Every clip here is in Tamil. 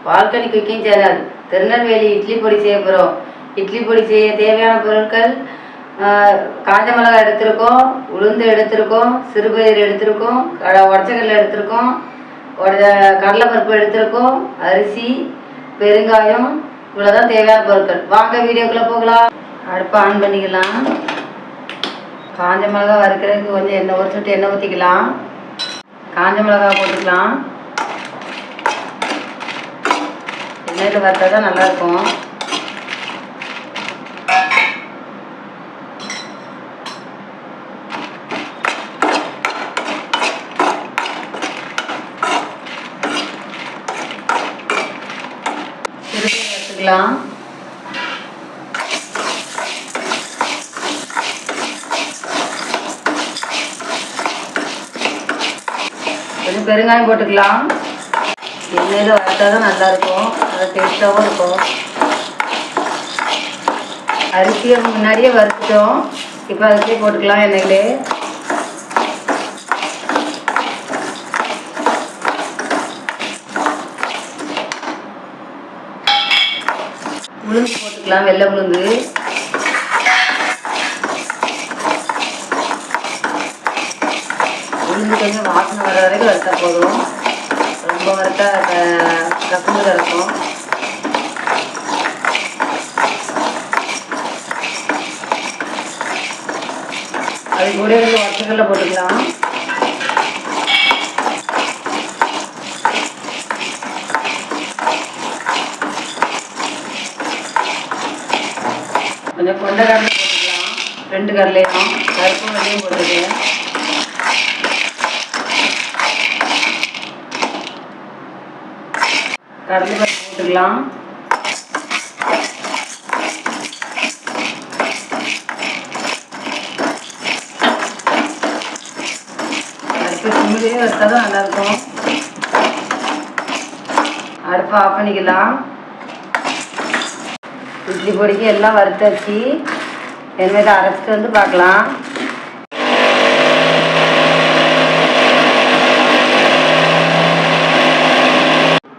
Balcony cooking channel. Tirunelveli idli பொடி செய்ய போகிறோம். இட்லி பொடி செய்ய தேவையான பொருட்கள்: காஞ்ச மிளகாய் எடுத்திருக்கோம், உளுந்து எடுத்திருக்கோம், சிறுபயிறு எடுத்திருக்கோம், உடச்சக்கடலை எடுத்திருக்கோம், கடலைப்பருப்பு எடுத்திருக்கோம், அரிசி, பெருங்காயம். இவ்வளோதான் தேவையான பொருட்கள். வாங்க வீடியோக்குள்ளே போகலாம். அடுப்பை ஆன் பண்ணிக்கலாம். காஞ்ச மிளகாய் வறுக்கிறதுக்கு கொஞ்சம் எண்ணெய், ஒரு சொட்டு எண்ணெய் ஊற்றிக்கலாம். காஞ்ச மிளகாய் போட்டுக்கலாம். எண்ணெயில் வறுத்தா தான் நல்லாயிருக்கும். சிறுபயிறு எடுத்துக்கலாம். கொஞ்சம் பெருங்காயம் போட்டுக்கலாம். எண்ணெயில் வறுத்தா தான் நல்லாயிருக்கும், அது டேஸ்ட்டாகவும் இருக்கும். அரிசியை முன்னாடியே வறுத்தோம், இப்போ அரிசியை போட்டுக்கலாம் எண்ணெயிலே. உளுந்து போட்டுக்கலாம், வெள்ளை உளுந்து. உளுந்து கொஞ்சம் வாசனை வர வரைக்கும் வறுத்தா போதும். ரொம்ப வறுத்தா கசந்து இருக்கும். அது கூட வந்து உடச்சக்கடலை போட்டுக்கலாம். கொஞ்சம் கொண்ட கடலை போட்டுக்கலாம். 2 கடலையும் கருப்பு வெள்ளையும் போட்டுருக்கேன். கடலை பருப்பு போட்டுக்கலாம். அடுப்பு சிம்மிலேயே வச்சா தான் நல்லாயிருக்கும். அடுப்பை ஆஃப் பண்ணிக்கலாம். இட்லி பொடிக்கு எல்லாம் வறுத்தாச்சு. இனிமேல் அரைச்சிட்டு வந்து பார்க்கலாம்.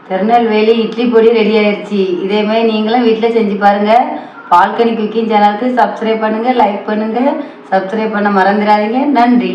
திருநெல்வேலி இட்லி பொடி ரெடி ஆயிடுச்சு. இதே மாதிரி நீங்களும் வீட்டில் செஞ்சு பாருங்கள். பால்கனி குக்கிங் சேனலுக்கு சப்ஸ்கிரைப் பண்ணுங்கள், லைக் பண்ணுங்கள், சப்ஸ்கிரைப் பண்ண மறந்துடாதீங்க. நன்றி.